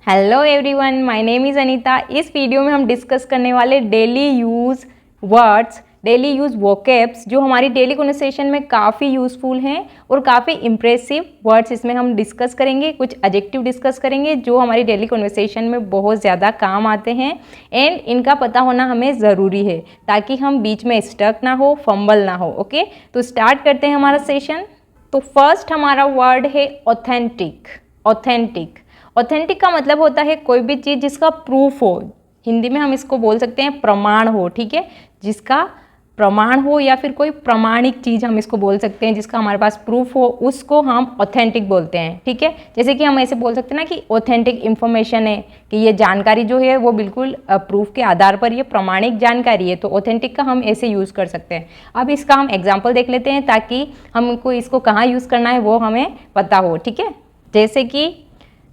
Hello everyone, my name is Anita. इस video में हम डिस्कस करने वाले daily use words, daily use vocabs जो हमारी डेली कन्वर्सेशन में काफ़ी यूज़फुल हैं और काफ़ी इंप्रेसिव वर्ड्स इसमें हम डिस्कस करेंगे। कुछ एडजेक्टिव डिस्कस करेंगे जो हमारी डेली कन्वर्सेशन में बहुत ज़्यादा काम आते हैं एंड इनका पता होना हमें ज़रूरी है ताकि हम बीच में स्टक ना हो, फंबल ना हो। ओके, तो स्टार्ट करते हैं हमारा सेशन। तो फर्स्ट हमारा वर्ड है ऑथेंटिक। ऑथेंटिक ऑथेंटिक का मतलब होता है कोई भी चीज़ जिसका प्रूफ हो। हिंदी में हम इसको बोल सकते हैं प्रमाण हो। ठीक है, जिसका प्रमाण हो या फिर कोई प्रमाणिक चीज़ हम इसको बोल सकते हैं, जिसका हमारे पास प्रूफ हो, उसको हम ऑथेंटिक बोलते हैं। ठीक है, जैसे कि हम ऐसे बोल सकते हैं ना कि ऑथेंटिक इन्फॉर्मेशन है, कि ये जानकारी जो है वो बिल्कुल प्रूफ के आधार पर ये प्रमाणिक जानकारी है। तो ऑथेंटिक का हम ऐसे यूज़ कर सकते हैं। अब इसका हम एग्जाम्पल देख लेते हैं ताकि हमको इसको कहाँ यूज़ करना है वो हमें पता हो। ठीक है, जैसे कि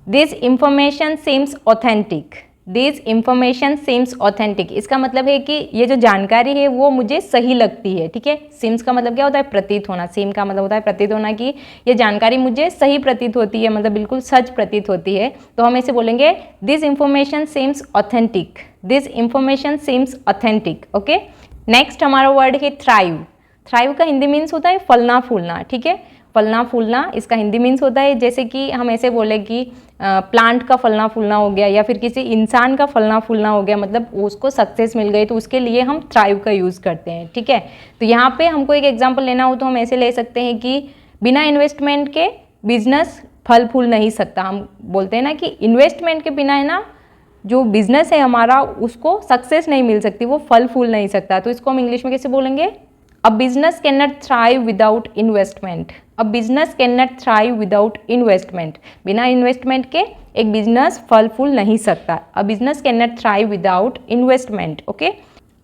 this information seems authentic. This information seems authentic, इसका मतलब है कि ये जो जानकारी है वो मुझे सही लगती है। ठीक है, सीम्स का मतलब क्या होता है? प्रतीत होना। सीम का मतलब होता है प्रतीत होना, कि ये जानकारी मुझे सही प्रतीत होती है, मतलब बिल्कुल सच प्रतीत होती है। तो हम ऐसे बोलेंगे this information seems authentic. This information seems authentic. Okay, next हमारा वर्ड है थ्राइव। थ्राइव का हिंदी मीन्स होता है फलना फूलना। ठीक है, फलना फूलना इसका हिंदी मीन्स होता है। जैसे कि हम ऐसे बोले कि प्लांट का फलना फूलना हो गया या फिर किसी इंसान का फलना फूलना हो गया, मतलब उसको सक्सेस मिल गई, तो उसके लिए हम थ्राइव का यूज़ करते हैं। ठीक है, तो यहाँ पे हमको एक एग्जांपल लेना हो तो हम ऐसे ले सकते हैं कि बिना इन्वेस्टमेंट के बिजनेस फल फूल नहीं सकता। हम बोलते हैं ना कि इन्वेस्टमेंट के बिना है ना जो बिजनेस है हमारा उसको सक्सेस नहीं मिल सकती, वो फल फूल नहीं सकता। तो इसको हम इंग्लिश में कैसे बोलेंगे? A business can not thrive without investment. A business can not thrive without investment. बिना इन्वेस्टमेंट के एक बिजनेस फल फूल नहीं सकता। A business can not thrive without investment. Okay,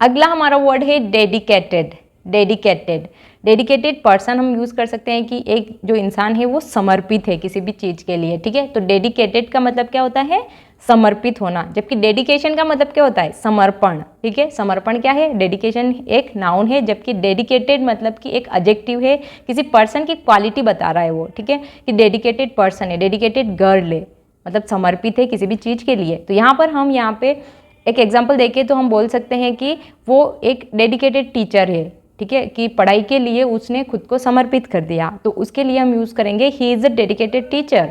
अगला हमारा वर्ड है डेडिकेटेड। डेडिकेटेड डेडिकेटेड पर्सन हम यूज़ कर सकते हैं कि एक जो इंसान है वो समर्पित है किसी भी चीज़ के लिए। ठीक है, तो डेडिकेटेड का मतलब क्या होता है? समर्पित होना। जबकि डेडिकेशन का मतलब क्या होता है? समर्पण। ठीक है, समर्पण क्या है? डेडिकेशन एक नाउन है, जबकि डेडिकेटेड मतलब कि एक एडजेक्टिव है, किसी पर्सन की क्वालिटी बता रहा है वो। ठीक है, कि डेडिकेटेड पर्सन है, डेडिकेटेड गर्ल है, मतलब समर्पित है किसी भी चीज़ के लिए। तो यहाँ पर हम यहाँ पे एक एग्जाम्पल देखें तो हम बोल सकते हैं कि वो एक डेडिकेटेड टीचर है। ठीक है, कि पढ़ाई के लिए उसने खुद को समर्पित कर दिया, तो उसके लिए हम यूज़ करेंगे ही is a dedicated teacher.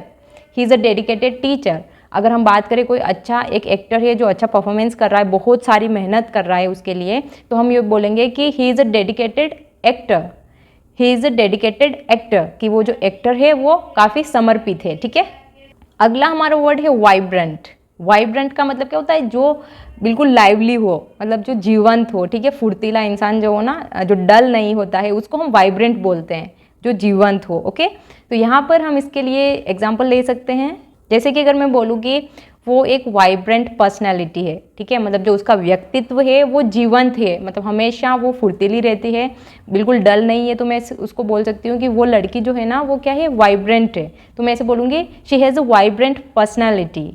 He is a dedicated teacher. अगर हम बात करें कोई अच्छा एक एक्टर है जो अच्छा परफॉर्मेंस कर रहा है, बहुत सारी मेहनत कर रहा है उसके लिए, तो हम ये बोलेंगे कि ही is a dedicated actor. He is a dedicated actor, कि वो जो एक्टर है वो काफ़ी समर्पित है। ठीक है, अगला हमारा वर्ड है वाइब्रेंट। वाइब्रेंट का मतलब क्या होता है? जो बिल्कुल लाइवली हो, मतलब जो जीवंत हो। ठीक है, फुर्तीला इंसान जो हो ना, जो डल नहीं होता है, उसको हम वाइब्रेंट बोलते हैं, जो जीवंत हो। ओके, तो यहाँ पर हम इसके लिए एग्जाम्पल ले सकते हैं। जैसे कि अगर मैं बोलूँ कि वो एक वाइब्रेंट पर्सनैलिटी है। ठीक है, मतलब जो उसका व्यक्तित्व है वो जीवंत है, मतलब हमेशा वो फुर्तीली रहती है, बिल्कुल डल नहीं है, तो मैं उसको बोल सकती हूँ कि वो लड़की जो है ना वो क्या है? वाइब्रेंट है। तो मैं ऐसे बोलूँगी she has a vibrant personality.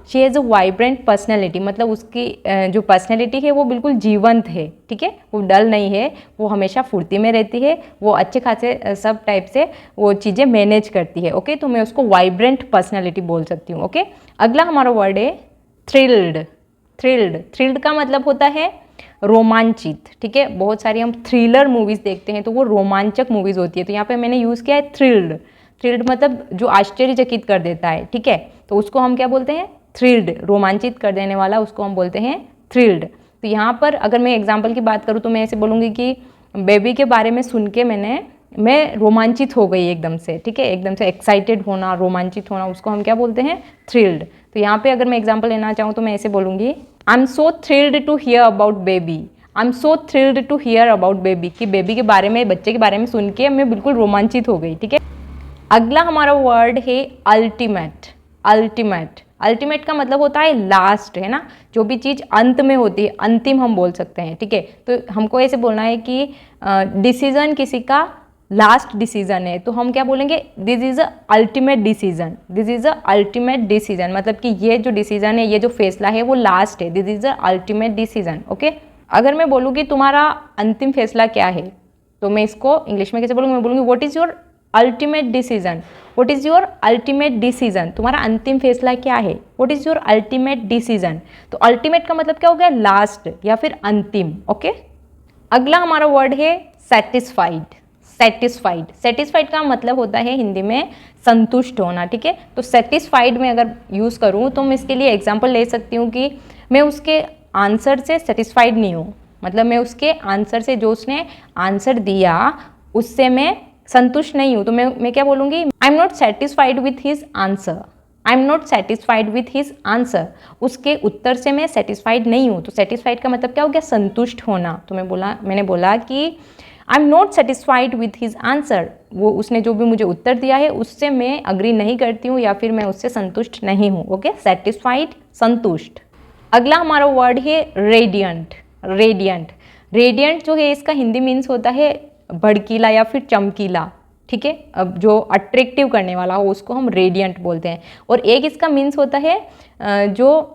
She has a vibrant personality, मतलब उसकी जो पर्सनैलिटी है वो बिल्कुल जीवंत है। ठीक है, वो डल नहीं है, वो हमेशा फुर्ती में रहती है, वो अच्छे खासे सब टाइप से वो चीज़ें मैनेज करती है। ओके, तो मैं उसको वाइब्रेंट पर्सनैलिटी बोल सकती हूँ। ओके, अगला हमारा वर्ड है थ्रिल्ड। थ्रिल्ड थ्रिल्ड का मतलब होता है रोमांचित। ठीक है, बहुत सारी हम थ्रिलर मूवीज़ देखते हैं तो वो रोमांचक मूवीज़ होती है, तो यहाँ पे मैंने यूज़ किया है थ्रिल्ड। थ्रिल्ड मतलब जो आश्चर्यचकित कर देता है। ठीक है, तो उसको हम क्या बोलते हैं? थ्रिल्ड। रोमांचित कर देने वाला उसको हम बोलते हैं थ्रिल्ड। तो यहाँ पर अगर मैं एग्जाम्पल की बात करूँ तो मैं ऐसे बोलूँगी कि बेबी के बारे में सुन के मैं रोमांचित हो गई एकदम से। ठीक है, एकदम से एक्साइटेड होना, रोमांचित होना, उसको हम क्या बोलते हैं? थ्रिल्ड। तो यहाँ पे अगर मैं एग्जाम्पल लेना चाहूँ तो मैं ऐसे बोलूँगी I am so thrilled to hear about baby. I am so thrilled to hear about baby, कि बेबी के बारे में, बच्चे के बारे में सुन के मैं बिल्कुल रोमांचित हो गई। ठीक है, अगला हमारा वर्ड है अल्टीमेट। अल्टीमेट अल्टीमेट का मतलब होता है लास्ट, है ना? जो भी चीज़ अंत में होती है, अंतिम हम बोल सकते हैं। ठीक है, तो हमको ऐसे बोलना है कि डिसीजन किसी का लास्ट डिसीजन है, तो हम क्या बोलेंगे? This is a ultimate decision. This is a ultimate decision, मतलब कि ये जो डिसीजन है, ये जो फैसला है वो लास्ट है। This is a ultimate decision. Okay, अगर मैं बोलूँ कि तुम्हारा अंतिम फैसला क्या है, तो मैं इसको इंग्लिश में कैसे बोलूँगी? मैं बोलूँगी what is your ultimate decision. What is your ultimate decision, तुम्हारा अंतिम फैसला क्या है, what is your ultimate decision. तो अल्टीमेट का मतलब क्या हो गया, लास्ट या फिर अंतिम। ओके, अगला हमारा वर्ड है सेटिस्फाइड। सेटिस्फाइड, सेटिस्फाइड का मतलब होता है हिंदी में संतुष्ट होना। ठीक है, तो सेटिस्फाइड में अगर यूज़ करूँ तो मैं इसके लिए एग्जांपल ले सकती हूँ कि मैं उसके आंसर से सेटिस्फाइड नहीं हूँ, मतलब मैं उसके आंसर से, जो उसने आंसर दिया उससे मैं संतुष्ट नहीं हूँ, तो मैं क्या बोलूँगी, I am not satisfied with his answer. I am not satisfied with his answer, उसके उत्तर से मैं सेटिस्फाइड नहीं हूँ। तो सेटिस्फाइड का मतलब क्या हो गया, संतुष्ट होना। तो मैंने बोला कि I am not satisfied with his answer, वो उसने जो भी मुझे उत्तर दिया है उससे मैं अग्री नहीं करती हूँ या फिर मैं उससे संतुष्ट नहीं हूँ। ओके, सेटिस्फाइड, संतुष्ट। अगला हमारा वर्ड है रेडियंट। रेडियंट, रेडियंट जो है इसका हिंदी मीन्स होता है भड़कीला या फिर चमकीला। ठीक है, अब जो अट्रैक्टिव करने वाला हो उसको हम रेडियंट बोलते हैं। और एक इसका मीन्स होता है जो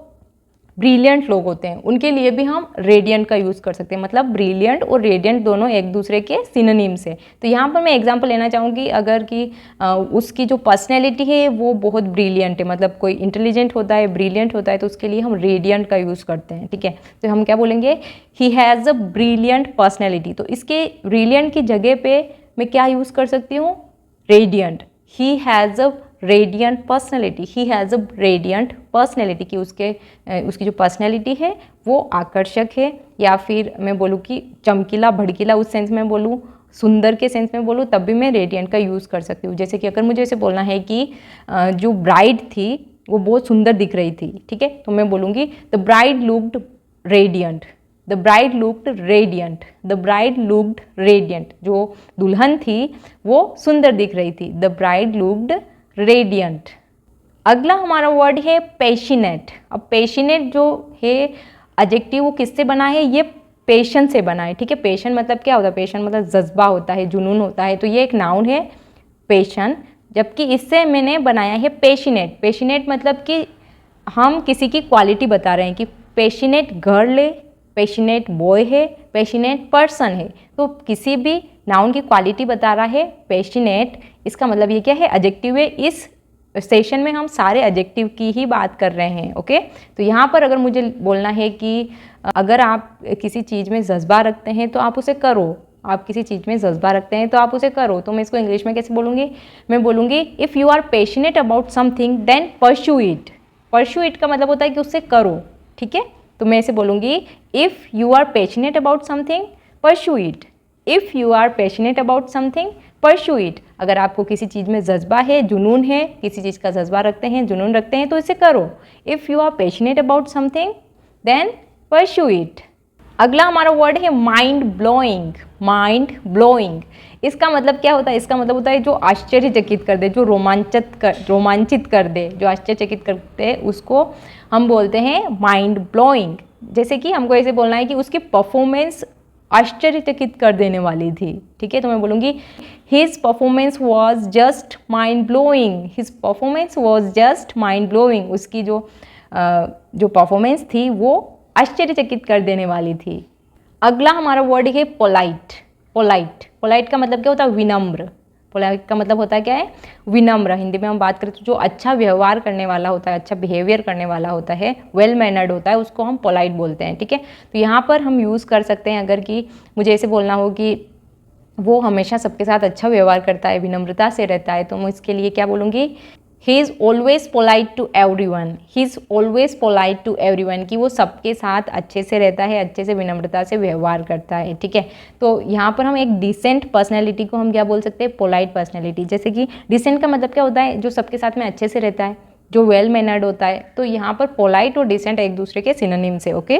ब्रिलियंट लोग होते हैं उनके लिए भी हम रेडियंट का यूज़ कर सकते हैं, मतलब ब्रिलियंट और रेडियंट दोनों एक दूसरे के सिनोनिम्स है। तो यहाँ पर मैं एग्जांपल लेना चाहूँगी, अगर कि उसकी जो पर्सनैलिटी है वो बहुत ब्रिलियंट है, मतलब कोई इंटेलिजेंट होता है, ब्रिलियंट होता है, तो उसके लिए हम रेडियंट का यूज़ करते हैं। ठीक है, तो हम क्या बोलेंगे, he has a brilliant personality. तो इसके ब्रिलियंट की जगह पे मैं क्या यूज़ कर सकती हूँ, radiant. He has a radiant personality, he has a radiant personality, कि उसकी जो पर्सनैलिटी है वो आकर्षक है, या फिर मैं बोलूँ कि चमकीला, भड़कीला, उस सेंस में बोलूँ, सुंदर के सेंस में बोलूँ, तब भी मैं रेडियंट का यूज़ कर सकती हूँ। जैसे कि अगर मुझे ऐसे बोलना है कि जो ब्राइड थी वो बहुत सुंदर दिख रही थी, ठीक है, तो मैं बोलूँगी the bride looked radiant, the bride looked radiant, the bride looked radiant, जो दुल्हन थी वो सुंदर दिख रही थी, द ब्राइड लुक्ड रेडियंट। अगला हमारा वर्ड है पैशनेट। अब पैशनेट जो है एडजेक्टिव वो किससे बना है, ये पैशन से बना है। ठीक है, पैशन मतलब क्या होता है, पैशन मतलब जज्बा होता है, जुनून होता है, तो ये एक नाउन है पैशन, जबकि इससे मैंने बनाया है पैशनेट। पैशनेट मतलब कि हम किसी की क्वालिटी बता रहे हैं कि पैशनेट गर्ल है, पैशनेट बॉय है, पैशनेट पर्सन है, तो किसी भी नाउन की क्वालिटी बता रहा है पैशनेट। इसका मतलब ये क्या है, एडजेक्टिव है। इस सेशन में हम सारे एडजेक्टिव की ही बात कर रहे हैं। ओके, तो यहाँ पर अगर मुझे बोलना है कि अगर आप किसी चीज़ में जज्बा रखते हैं तो आप उसे करो, आप किसी चीज़ में जज्बा रखते हैं तो आप उसे करो, तो मैं इसको इंग्लिश में कैसे बोलूँगी, मैं बोलूँगी if you are passionate about something then pursue it. Pursue it का मतलब होता है कि उससे करो। ठीक है, तो मैं इसे बोलूँगी if you are passionate about something pursue it, if you are passionate about something pursue it. अगर आपको किसी चीज़ में जज्बा है, जुनून है, किसी चीज़ का जज्बा रखते हैं, जुनून रखते हैं, तो इसे करो। If you are passionate about something then pursue it. अगला हमारा वर्ड है माइंड ब्लोइंग। माइंड ब्लोइंग, इसका मतलब क्या होता है, इसका मतलब होता है जो आश्चर्यचकित कर दे, जो रोमांचित कर दे, जो आश्चर्यचकित करते हैं, उसको हम बोलते हैं माइंड ब्लोइंग। जैसे कि हमको ऐसे बोलना है कि उसकी परफॉर्मेंस आश्चर्यचकित कर देने वाली थी। ठीक है, तो मैं बोलूँगी his performance was just mind blowing, his performance was just mind blowing, उसकी जो परफॉर्मेंस थी वो आश्चर्यचकित कर देने वाली थी। अगला हमारा वर्ड है पोलाइट। पोलाइट, पोलाइट का मतलब क्या होता है, विनम्र। पोलाइट का मतलब होता है क्या है, विनम्र। हिंदी में हम बात करें तो जो अच्छा व्यवहार करने वाला होता है, अच्छा बिहेवियर करने वाला होता है, वेल मैनर्ड होता है, उसको हम पोलाइट बोलते हैं। ठीक है, तो यहाँ पर हम यूज़ कर सकते हैं, अगर कि मुझे ऐसे बोलना हो कि वो हमेशा सबके साथ अच्छा व्यवहार करता है, विनम्रता से रहता है, तो मैं इसके लिए क्या बोलूँगी, he is always polite to everyone, he is always polite to everyone, कि वो सबके साथ अच्छे से रहता है, अच्छे से विनम्रता से व्यवहार करता है। ठीक है, तो यहाँ पर हम एक डिसेंट पर्सनैलिटी को हम क्या बोल सकते हैं, पोलाइट पर्सनैलिटी। जैसे कि डिसेंट का मतलब क्या होता है, जो सबके साथ में अच्छे से रहता है, जो वेल मैनर्ड होता है, तो यहाँ पर पोलाइट और डिसेंट एक दूसरे के सिनोनिम्स है। ओके,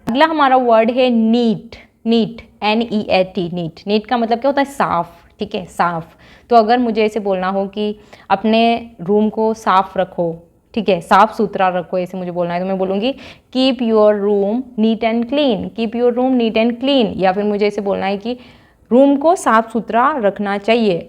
अगला हमारा वर्ड है neat. Neat, NEAT, neat. Neat का मतलब क्या होता है, साफ। ठीक है, साफ। तो अगर मुझे ऐसे बोलना हो कि अपने रूम को साफ रखो, ठीक है, साफ सुथरा रखो, ऐसे मुझे बोलना है, तो मैं बोलूँगी keep your room neat and clean, keep your room neat and clean. या फिर मुझे ऐसे बोलना है कि रूम को साफ सुथरा रखना चाहिए।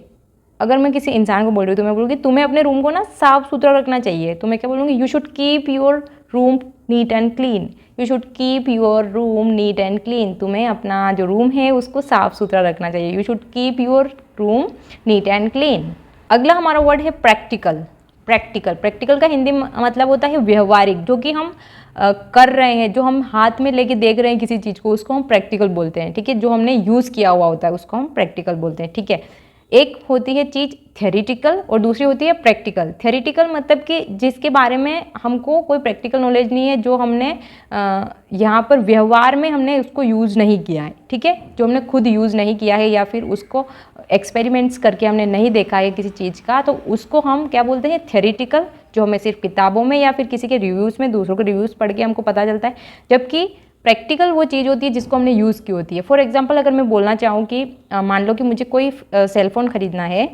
अगर मैं किसी इंसान को बोल रही हूँ तो मैं बोलूँगी तुम्हें अपने रूम को ना साफ सुथरा रखना चाहिए, तो मैं क्या बोलूँगी, you should keep your room neat and clean, you should keep your room neat and clean. तुम्हें अपना जो रूम है उसको साफ सुथरा रखना चाहिए, you should keep your room neat and clean. अगला हमारा वर्ड है प्रैक्टिकल। प्रैक्टिकल का हिंदी मतलब होता है व्यवहारिक, जो कि हम कर रहे हैं, जो हम हाथ में लेके देख रहे हैं किसी चीज़ को, उसको हम प्रैक्टिकल बोलते हैं, ठीक है। जो हमने यूज़ किया हुआ होता है उसको हम प्रैक्टिकल बोलते हैं, ठीक है। एक होती है चीज़ थ्योरेटिकल और दूसरी होती है प्रैक्टिकल। थ्योरेटिकल मतलब कि जिसके बारे में हमको कोई प्रैक्टिकल नॉलेज नहीं है, जो हमने यहाँ पर व्यवहार में हमने उसको यूज़ नहीं किया है, ठीक है। जो हमने खुद यूज़ नहीं किया है या फिर उसको एक्सपेरिमेंट्स करके हमने नहीं देखा है किसी चीज़ का, तो उसको हम क्या बोलते हैं, थ्योरेटिकल। जो हमें सिर्फ किताबों में या फिर किसी के रिव्यूज़ में, दूसरों के रिव्यूज़ पढ़ के हमको पता चलता है, जबकि प्रैक्टिकल वो चीज़ होती है जिसको हमने यूज़ की होती है। फॉर एग्जांपल अगर मैं बोलना चाहूँ कि मान लो कि मुझे कोई सेलफ़ोन ख़रीदना है,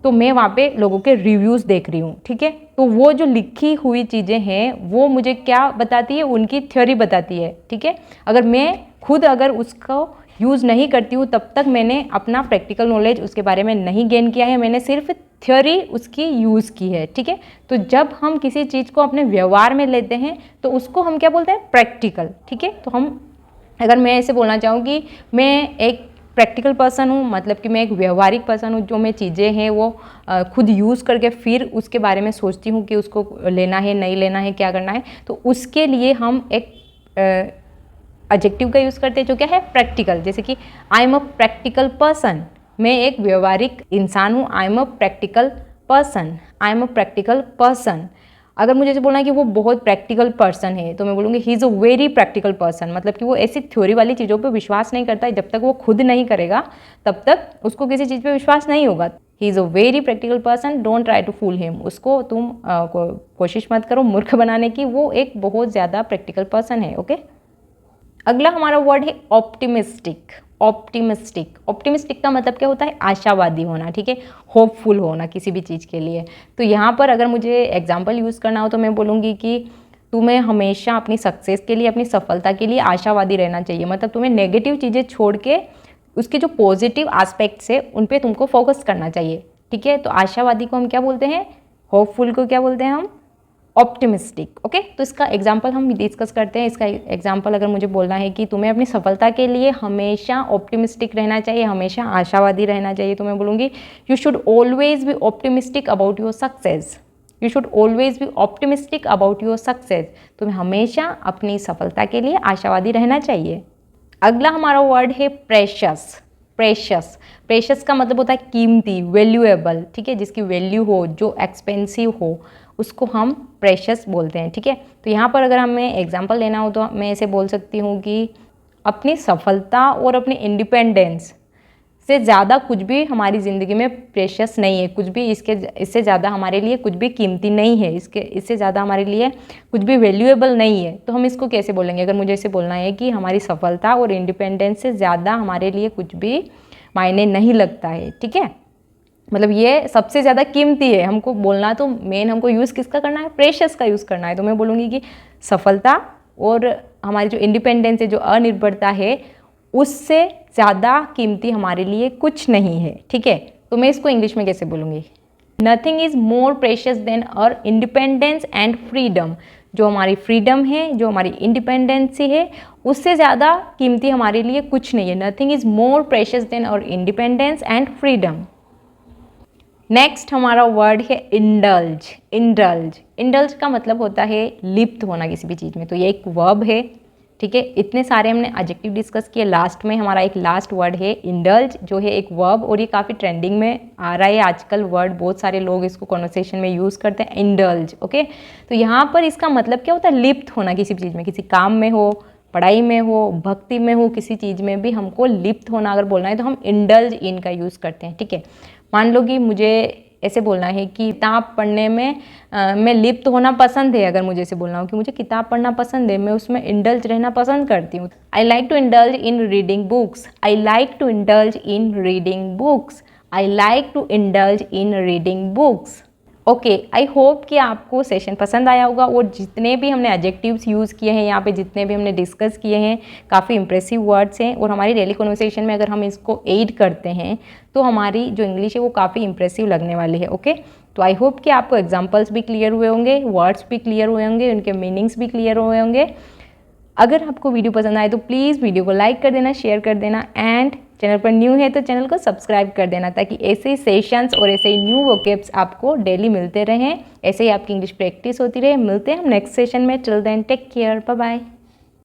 तो मैं वहाँ पे लोगों के रिव्यूज़ देख रही हूँ, ठीक है। तो वो जो लिखी हुई चीज़ें हैं वो मुझे क्या बताती है, उनकी थ्योरी बताती है, ठीक है। अगर मैं खुद अगर उसको यूज़ नहीं करती हूँ तब तक मैंने अपना प्रैक्टिकल नॉलेज उसके बारे में नहीं गेन किया है, मैंने सिर्फ थ्योरी उसकी यूज़ की है, ठीक है। तो जब हम किसी चीज़ को अपने व्यवहार में लेते हैं तो उसको हम क्या बोलते हैं, प्रैक्टिकल, ठीक है। तो हम अगर मैं ऐसे बोलना चाहूँ कि मैं एक प्रैक्टिकल पर्सन हूँ, मतलब कि मैं एक व्यवहारिक पर्सन हूँ, जो मैं चीज़ें हैं वो खुद यूज़ करके फिर उसके बारे में सोचती हूँ कि उसको लेना है नहीं लेना है, क्या करना है, तो उसके लिए हम एक एडजेक्टिव का यूज़ करते हैं जो क्या है, प्रैक्टिकल। जैसे कि I am a practical person, मैं एक व्यवहारिक इंसान हूँ, I am a practical person, I am a practical person. अगर मुझे ऐसे बोलना है कि वो बहुत प्रैक्टिकल पर्सन है, तो मैं बोलूँगी he is a very practical person, मतलब कि वो ऐसी थ्योरी वाली चीज़ों पे विश्वास नहीं करता है। जब तक वो खुद नहीं करेगा तब तक उसको किसी चीज़ पे विश्वास नहीं होगा। He is a very practical person, don't try to fool him. उसको तुम कोशिश मत करो मूर्ख बनाने की, वो एक बहुत ज़्यादा प्रैक्टिकल पर्सन है, ओके। अगला हमारा वर्ड है ऑप्टिमिस्टिक। ऑप्टिमिस्टिक का मतलब क्या होता है, आशावादी होना, ठीक है, होपफुल होना किसी भी चीज़ के लिए। तो यहाँ पर अगर मुझे एग्जांपल यूज़ करना हो तो मैं बोलूँगी कि तुम्हें हमेशा अपनी सक्सेस के लिए, अपनी सफलता के लिए आशावादी रहना चाहिए। मतलब तुम्हें नेगेटिव चीज़ें छोड़ के उसके जो पॉजिटिव एस्पेक्ट्स है उन पर तुमको फोकस करना चाहिए, ठीक है। तो आशावादी को हम क्या बोलते हैं, होपफुल को क्या बोलते हैं हम, ऑप्टिमिस्टिक, ओके। तो इसका एग्जाम्पल हम डिस्कस करते हैं। इसका एग्जाम्पल अगर मुझे बोलना है कि तुम्हें अपनी सफलता के लिए हमेशा ऑप्टिमिस्टिक रहना चाहिए, हमेशा आशावादी रहना चाहिए, तो मैं बोलूँगी you should always be optimistic about your success. You should always be optimistic about your success. तुम्हें हमेशा अपनी सफलता के लिए आशावादी रहना चाहिए। अगला हमारा वर्ड है प्रेशस। प्रेशस का मतलब होता है कीमती, वैल्यूएबल, ठीक है, जिसकी वैल्यू हो, जो एक्सपेंसिव हो, उसको हम प्रेशस बोलते हैं, ठीक है। तो यहाँ पर अगर हमें एग्जांपल लेना हो तो मैं ऐसे बोल सकती हूँ कि अपनी सफलता और अपनी इंडिपेंडेंस से ज़्यादा कुछ भी हमारी ज़िंदगी में प्रेशस नहीं है। कुछ भी इससे ज़्यादा हमारे लिए कुछ भी कीमती नहीं है, इससे ज़्यादा हमारे लिए कुछ भी वैल्यूएबल नहीं है। तो हम इसको कैसे बोलेंगे, अगर मुझे इसे बोलना है कि हमारी सफलता और इंडिपेंडेंस से ज़्यादा हमारे लिए कुछ भी मायने नहीं लगता है, ठीक है, मतलब ये सबसे ज़्यादा कीमती है। हमको बोलना तो मेन हमको यूज़ किसका करना है, प्रेशस का यूज़ करना है। तो मैं बोलूँगी कि सफलता और हमारी जो इंडिपेंडेंस है, जो अनिर्भरता है, उससे ज़्यादा कीमती हमारे लिए कुछ नहीं है, ठीक है। तो मैं इसको इंग्लिश में कैसे बोलूँगी, nothing is more precious than our independence and freedom. जो हमारी फ्रीडम है, जो हमारी इंडिपेंडेंसी है, उससे ज़्यादा कीमती हमारे लिए कुछ नहीं है। Nothing is more precious than our independence and freedom. Next हमारा वर्ड है इंडल्ज। इंडल्ज का मतलब होता है लिप्त होना किसी भी चीज़ में। तो ये एक वर्ब है, ठीक है। इतने सारे हमने एडजेक्टिव डिस्कस किए, लास्ट में हमारा एक लास्ट वर्ड है इंडल्ज, जो है एक वर्ब, और ये काफ़ी ट्रेंडिंग में आ रहा है आजकल वर्ड, बहुत सारे लोग इसको कॉन्वर्सेशन में यूज़ करते हैं, इंडल्ज, ओके। तो यहाँ पर इसका मतलब क्या होता है, लिप्त होना किसी चीज़ में, किसी काम में हो, पढ़ाई में हो, भक्ति में हो, किसी चीज़ में भी हमको लिप्त होना अगर बोलना है तो हम इंडल्ज इन का यूज़ करते हैं, ठीक है। मान लो कि मुझे ऐसे बोलना है कि किताब पढ़ने में मैं लिप्त होना पसंद है। अगर मुझे ऐसे बोलना हो कि मुझे किताब पढ़ना पसंद है, मैं उसमें इंडल्ज रहना पसंद करती हूँ। I like to indulge in reading books, I like to indulge in reading books, I like to indulge in reading books. Okay, I hope कि आपको सेशन पसंद आया होगा, और जितने भी हमने एडजेक्टिव्स यूज़ किए हैं यहाँ पे, जितने भी हमने डिस्कस किए हैं, काफ़ी इंप्रेसिव वर्ड्स हैं, और हमारी डेली कन्वर्सेशन में अगर हम इसको एड करते हैं तो हमारी जो इंग्लिश है वो काफ़ी इंप्रेसिव लगने वाली है, ओके। तो आई होप कि आपको एग्जाम्पल्स भी क्लियर हुए होंगे, वर्ड्स भी क्लियर हुए होंगे, उनके मीनिंग्स भी क्लियर हुए होंगे। अगर आपको वीडियो पसंद आए तो प्लीज़ वीडियो को लाइक कर देना, शेयर कर देना, एंड चैनल पर न्यू है तो चैनल को सब्सक्राइब कर देना, ताकि ऐसे ही सेशंस और ऐसे ही न्यू वोकैब्स आपको डेली मिलते रहें, ऐसे ही आपकी इंग्लिश प्रैक्टिस होती रहे। मिलते हैं हम नेक्स्ट सेशन में। Till then take care, bye bye.